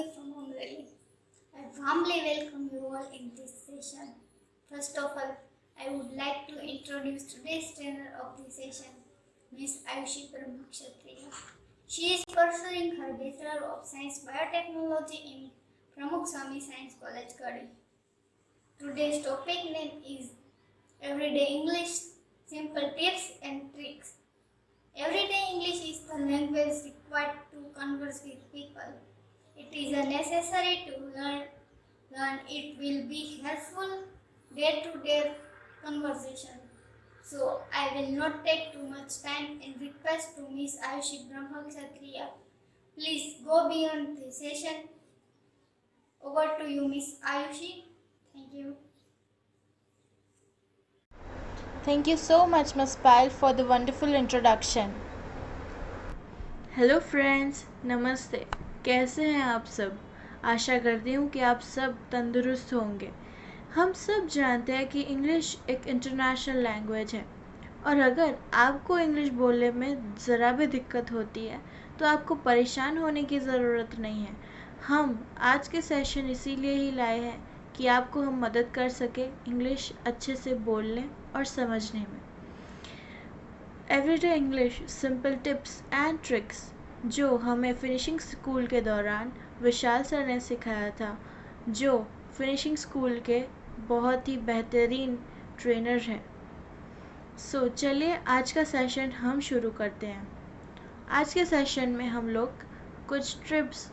Ravi from Umreli. I warmly welcome you all in this session. First of all, I would like to introduce today's trainer of the session, Miss Ayushi Brahmakshatriya. She is pursuing her Bachelor of Science Biotechnology in Pramukh Swami Science College, Kadi. Today's topic name is Everyday English, Simple Tips and Tricks. Everyday English is the language required to converse with people. It is necessary to learn. It will be helpful day-to-day conversation. So I will not take too much time and request to Miss Ayushi Brahmakshatriya. Please go beyond the session. Over to you, Miss Ayushi. Thank you. Thank you so much, Ms. Pyle, for the wonderful introduction. Hello friends, नमस्ते। कैसे हैं आप सब? आशा करती हूँ कि आप सब तंदुरुस्त होंगे। हम सब जानते हैं कि इंग्लिश एक इंटरनेशनल लैंग्वेज है और अगर आपको इंग्लिश बोलने में ज़रा भी दिक्कत होती है तो आपको परेशान होने की ज़रूरत नहीं है। हम आज के सेशन इसीलिए ही लाए हैं कि आपको हम मदद कर सके इंग्लिश अच्छे से बोलने और समझने में। Everyday English simple tips and tricks जो हमें फिनिशिंग स्कूल के दौरान विशाल सर ने सिखाया था, जो फिनिशिंग स्कूल के बहुत ही बेहतरीन ट्रेनर हैं। सो चलिए आज का सेशन हम शुरू करते हैं। आज के सेशन में हम लोग कुछ टिप्स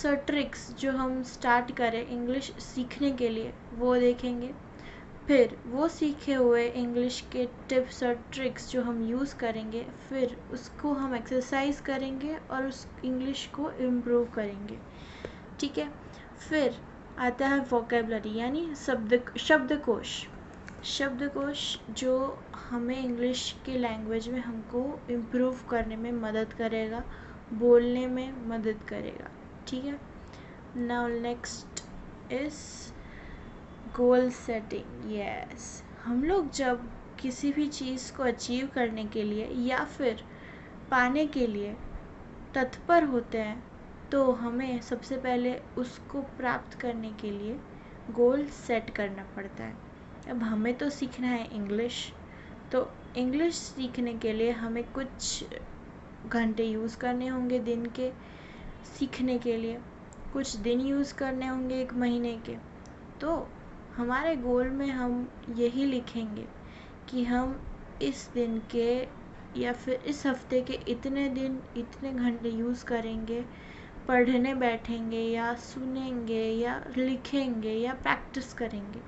और ट्रिक्स जो हम स्टार्ट करें इंग्लिश सीखने के लिए वो देखेंगे। फिर वो सीखे हुए इंग्लिश के टिप्स और ट्रिक्स जो हम यूज़ करेंगे, फिर उसको हम एक्सरसाइज करेंगे और उस इंग्लिश को इम्प्रूव करेंगे। ठीक है। फिर आता है वोकेबलरी यानी शब्दकोश जो हमें इंग्लिश के लैंग्वेज में हमको इम्प्रूव करने में मदद करेगा, बोलने में मदद करेगा। ठीक है। Now next is goal setting. Yes, हम लोग जब किसी भी चीज़ को अचीव करने के लिए या फिर पाने के लिए तत्पर होते हैं तो हमें सबसे पहले उसको प्राप्त करने के लिए गोल सेट करना पड़ता है। अब हमें तो सीखना है इंग्लिश, तो इंग्लिश सीखने के लिए हमें कुछ घंटे यूज़ करने होंगे दिन के सीखने के लिए, कुछ दिन यूज़ करने होंगे एक महीने के। तो हमारे गोल में हम यही लिखेंगे कि हम इस दिन के या फिर इस हफ्ते के इतने दिन इतने घंटे यूज़ करेंगे, पढ़ने बैठेंगे या सुनेंगे या लिखेंगे या प्रैक्टिस करेंगे।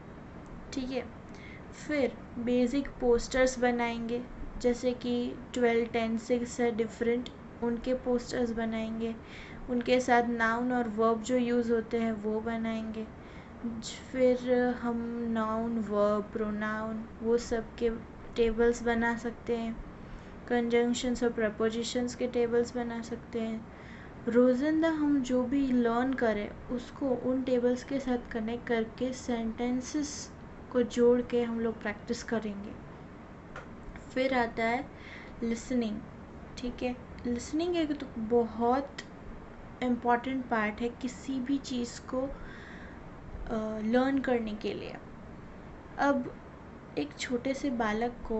ठीक है। फिर बेसिक पोस्टर्स बनाएंगे, जैसे कि 12, 10, 6 से डिफरेंट उनके पोस्टर्स बनाएंगे, उनके साथ नाउन और वर्ब जो यूज़ होते हैं वो बनाएंगे। फिर हम नाउन, वर्ब, प्रोनाउन वो सब के टेबल्स बना सकते हैं, कंजंक्शंस और प्रपोजिशंस के टेबल्स बना सकते हैं। रोज़िंदा हम जो भी लर्न करें उसको उन टेबल्स के साथ कनेक्ट करके सेंटेंसेस को जोड़ के हम लोग प्रैक्टिस करेंगे। फिर आता है लिसनिंग। ठीक है। लिसनिंग एक तो बहुत इम्पॉर्टेंट पार्ट है किसी भी चीज़ को लर्न करने के लिए। अब एक छोटे से बालक को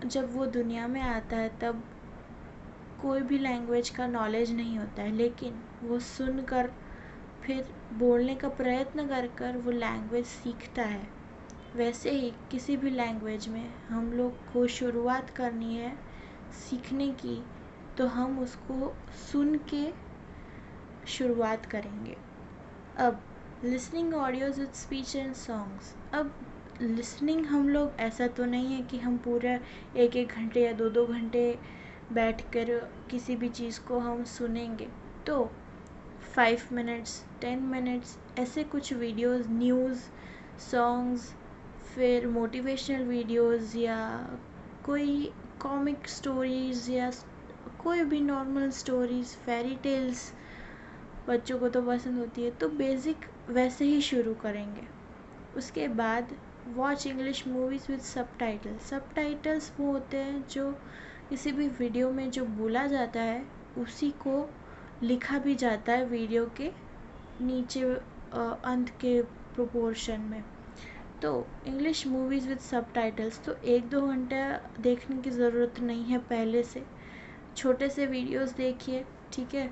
जब वो दुनिया में आता है तब कोई भी लैंग्वेज का नॉलेज नहीं होता है, लेकिन वो सुनकर फिर बोलने का प्रयत्न कर कर वो लैंग्वेज सीखता है। वैसे ही किसी भी लैंग्वेज में हम लोग को शुरुआत करनी है सीखने की, तो हम उसको सुन के शुरुआत करेंगे। अब listening audios with speech and songs. अब लिसनिंग हम लोग ऐसा तो नहीं है कि हम पूरा 1-1 घंटे या 2-2 घंटे बैठकर किसी भी चीज़ को हम सुनेंगे। तो 5 मिनट्स, 10 मिनट्स ऐसे कुछ वीडियोस, न्यूज़, सॉन्ग्स, फिर मोटिवेशनल वीडियोस या कोई कॉमिक स्टोरीज़ या कोई भी नॉर्मल स्टोरीज़, फेरी टेल्स बच्चों को तो पसंद होती है, तो बेसिक वैसे ही शुरू करेंगे। उसके बाद watch English movies with subtitles वो होते हैं जो किसी भी वीडियो में जो बोला जाता है उसी को लिखा भी जाता है वीडियो के नीचे अंत के प्रोपोर्शन में। तो इंग्लिश मूवीज़ विद सबटाइटल्स तो 1-2 घंटा देखने की ज़रूरत नहीं है पहले से। छोटे से वीडियोस देखिए, ठीक है।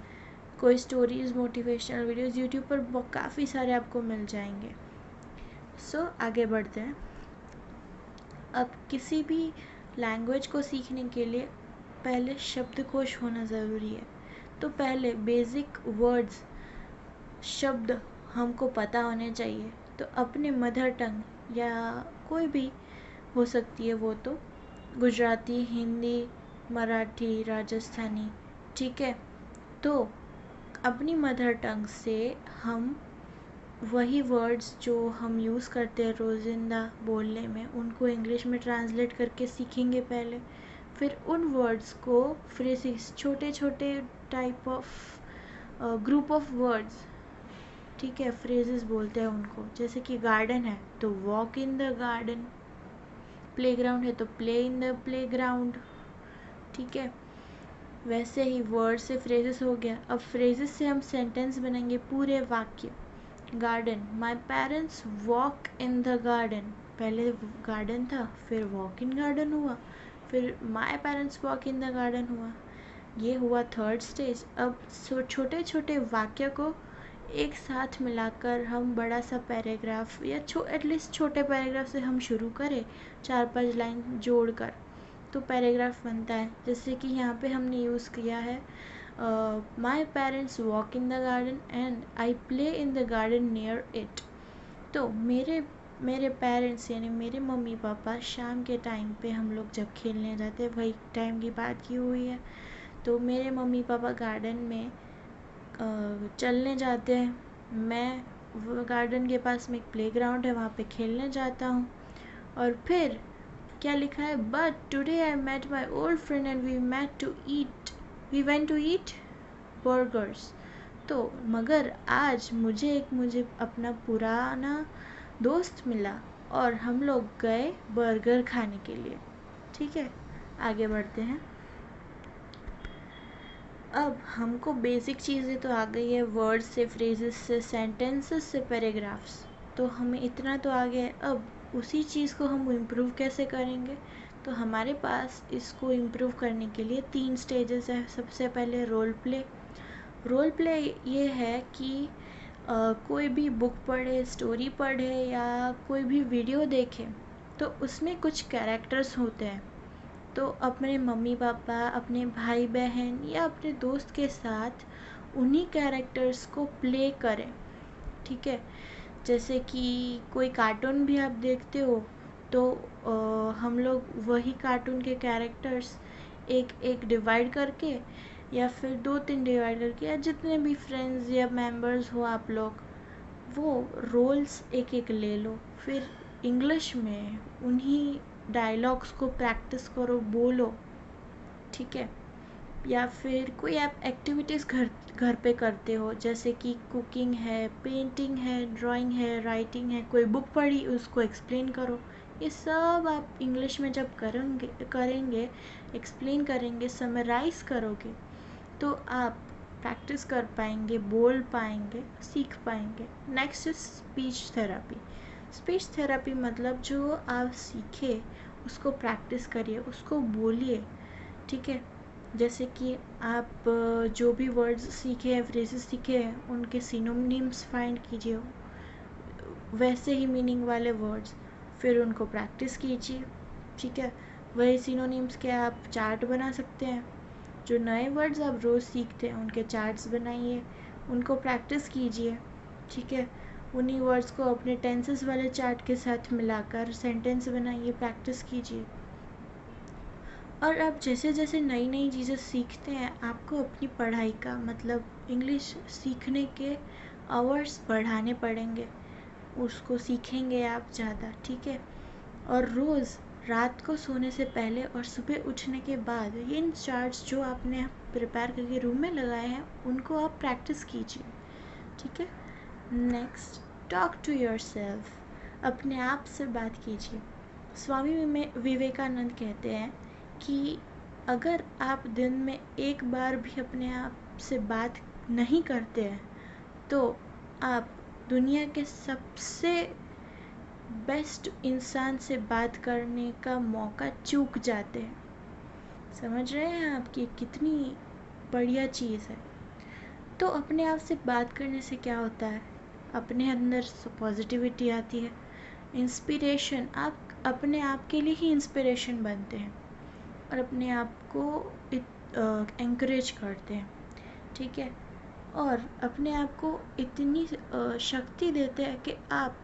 कोई स्टोरीज़, मोटिवेशनल वीडियोस यूट्यूब पर काफ़ी सारे आपको मिल जाएंगे। सो आगे बढ़ते हैं। अब किसी भी लैंग्वेज को सीखने के लिए पहले शब्दकोश होना ज़रूरी है। तो पहले बेसिक वर्ड्स, शब्द हमको पता होने चाहिए। तो अपने मदर टंग या कोई भी हो सकती है वो, तो गुजराती, हिंदी, मराठी, राजस्थानी, ठीक है। तो अपनी मदर टंग से हम वही वर्ड्स जो हम यूज़ करते हैं रोज़िंदा बोलने में, उनको इंग्लिश में ट्रांसलेट करके सीखेंगे पहले। फिर उन वर्ड्स को फ्रेजेस, छोटे छोटे type of group of words, ठीक है, फ्रेजेस बोलते हैं उनको। जैसे कि गार्डन है तो walk in the garden, playground है तो प्ले इन द प्लेग्राउंड, ठीक है। वैसे ही वर्ड से फ्रेजेस हो गया। अब फ्रेजेस से हम सेंटेंस बनाएंगे, पूरे वाक्य। Garden, my parents walk in the garden, पहले गार्डन था, फिर वॉक इन गार्डन हुआ, फिर my parents walk in the garden हुआ। ये हुआ थर्ड स्टेज। अब छोटे छोटे वाक्य को एक साथ मिलाकर हम बड़ा सा पैराग्राफ या एटलीस्ट छोटे पैराग्राफ से हम शुरू करें, 4-5 लाइन जोड़कर, तो पैराग्राफ बनता है। जैसे कि यहाँ पे हमने यूज़ किया है my parents walk in the garden and I play in the garden near it. तो मेरे पेरेंट्स यानी मेरे मम्मी पापा शाम के टाइम पे हम लोग जब खेलने जाते हैं, वही टाइम की बात की हुई है। तो मेरे मम्मी पापा गार्डन में चलने जाते हैं, मैं गार्डन के पास में एक प्लेग्राउंड है, वहाँ पे खेलने जाता हूँ। और फिर क्या लिखा है, but today I met my old friend and we went to eat burgers. तो मगर आज मुझे अपना पुराना दोस्त मिला और हम लोग गए बर्गर खाने के लिए, ठीक है। आगे बढ़ते हैं। अब हमको बेसिक चीज़ें तो आ गई है, वर्ड्स से, फ्रेजेस से, सेंटेंसेस से, पैराग्राफ्स, तो हमें इतना तो आ गया है। अब उसी चीज़ को हम इम्प्रूव कैसे करेंगे? तो हमारे पास इसको इम्प्रूव करने के लिए 3 स्टेजेस है। सबसे पहले रोल प्ले। रोल प्ले ये है कि कोई भी बुक पढ़े, स्टोरी पढ़े या कोई भी वीडियो देखे, तो उसमें कुछ कैरेक्टर्स होते हैं। तो अपने मम्मी पापा, अपने भाई बहन या अपने दोस्त के साथ उन्हीं कैरेक्टर्स को प्ले करें, ठीक है। जैसे कि कोई कार्टून भी आप देखते हो तो हम लोग वही कार्टून के कैरेक्टर्स एक एक डिवाइड करके या फिर 2-3 डिवाइड करके, या जितने भी फ्रेंड्स या मेंबर्स हो आप लोग, वो रोल्स एक एक ले लो। फिर इंग्लिश में उन्हीं डायलॉग्स को प्रैक्टिस करो, बोलो, ठीक है। या फिर कोई आप एक्टिविटीज़ घर पे करते हो, जैसे कि कुकिंग है, पेंटिंग है, ड्राइंग है, राइटिंग है, कोई बुक पढ़ी उसको एक्सप्लेन करो। ये सब आप इंग्लिश में जब करेंगे, एक्सप्लेन करेंगे, समराइज़ करोगे, तो आप प्रैक्टिस कर पाएंगे, बोल पाएंगे, सीख पाएंगे। Next is speech therapy. Speech therapy मतलब जो आप सीखे उसको प्रैक्टिस करिए, उसको बोलिए, ठीक है। जैसे कि आप जो भी वर्ड्स सीखे हैं, फ्रेजेस सीखे हैं, उनके सिनोनिम्स फाइंड कीजिए, वैसे ही मीनिंग वाले वर्ड्स, फिर उनको प्रैक्टिस कीजिए, ठीक है। वही सिनोनिम्स के आप चार्ट बना सकते हैं। जो नए वर्ड्स आप रोज़ सीखते हैं उनके चार्ट्स बनाइए, उनको प्रैक्टिस कीजिए, ठीक है। उन्हीं वर्ड्स को अपने टेंसेस वाले चार्ट के साथ मिलाकर सेंटेंस बनाइए, प्रैक्टिस कीजिए। और आप जैसे जैसे नई नई चीज़ें सीखते हैं, आपको अपनी पढ़ाई का मतलब इंग्लिश सीखने के आवर्स बढ़ाने पड़ेंगे, उसको सीखेंगे आप ज़्यादा, ठीक है। और रोज़ रात को सोने से पहले और सुबह उठने के बाद इन चार्ट्स जो आपने प्रिपेयर करके रूम में लगाए हैं, उनको आप प्रैक्टिस कीजिए, ठीक है। नेक्स्ट, टॉक टू योरसेल्फ, अपने आप से बात कीजिए। स्वामी विवेकानंद कहते हैं कि अगर आप दिन में एक बार भी अपने आप से बात नहीं करते हैं तो आप दुनिया के सबसे बेस्ट इंसान से बात करने का मौका चूक जाते हैं। समझ रहे हैं आप कि कितनी बढ़िया चीज़ है। तो अपने आप से बात करने से क्या होता है, अपने अंदर पॉजिटिविटी आती है, इंस्पिरेशन, आप अपने आप के लिए ही इंस्पिरेशन बनते हैं और अपने आप को एंकरेज करते हैं, ठीक है। और अपने आप को इतनी शक्ति देते हैं कि आप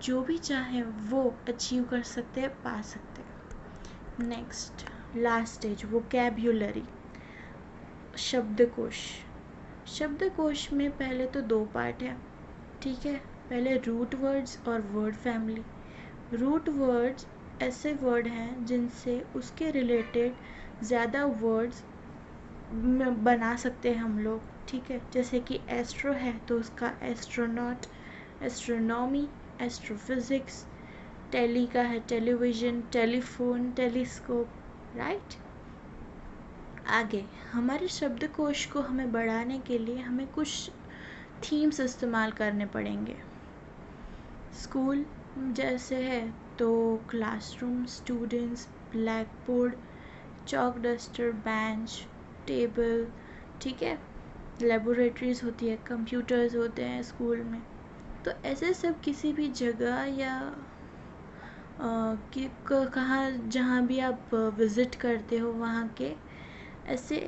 जो भी चाहें वो अचीव कर सकते हैं, पा सकते हैं। नेक्स्ट लास्ट स्टेज वोकैब्युलरी, शब्दकोश। शब्दकोश में पहले तो 2 पार्ट है, ठीक है। पहले रूट वर्ड्स और वर्ड फैमिली। रूट वर्ड्स ऐसे वर्ड हैं जिनसे उसके रिलेटेड ज़्यादा वर्ड्स बना सकते हैं हम लोग, ठीक है। जैसे कि एस्ट्रो है तो उसका एस्ट्रोनॉट, एस्ट्रोनॉमी, एस्ट्रोफिज़िक्स। टेली का है टेलीविज़न, टेलीफोन, टेलीस्कोप, राइट। आगे हमारे शब्दकोश को हमें बढ़ाने के लिए हमें कुछ थीम्स इस्तेमाल करने पड़ेंगे। स्कूल जैसे है तो classroom, students, black board, chalk duster, bench, table, ठीक है। लेबोरेटरीज होती है, कंप्यूटर्स होते हैं स्कूल में। तो ऐसे सब किसी भी जगह या कि कहाँ जहाँ भी आप विज़िट करते हो वहाँ के ऐसे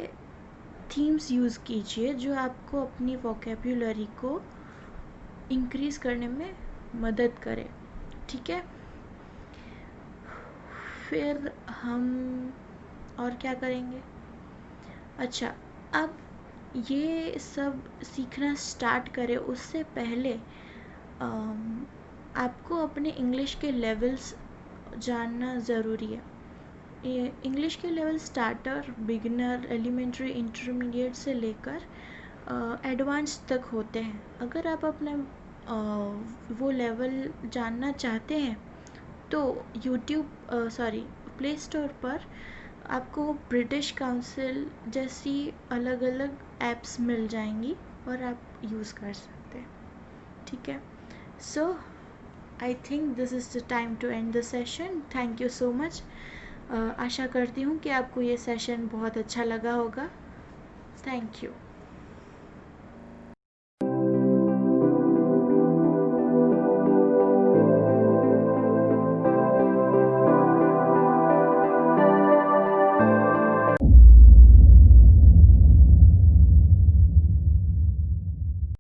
थीम्स यूज़ कीजिए जो आपको अपनी वोकैब्युलरी को इंक्रीज़ करने में मदद करे, ठीक है। फिर हम और क्या करेंगे, अच्छा अब ये सब सीखना स्टार्ट करें उससे पहले आपको अपने इंग्लिश के लेवल्स जानना ज़रूरी है। ये इंग्लिश के level starter, beginner, elementary, intermediate से लेकर एडवांस तक होते हैं। अगर आप अपना वो लेवल जानना चाहते हैं तो प्ले स्टोर पर आपको ब्रिटिश काउंसिल जैसी अलग अलग ऐप्स मिल जाएंगी और आप यूज़ कर सकते हैं, ठीक है। So I think this is the time to end the session. Thank you so much. आशा करती हूँ कि आपको ये सेशन बहुत अच्छा लगा होगा। Thank you.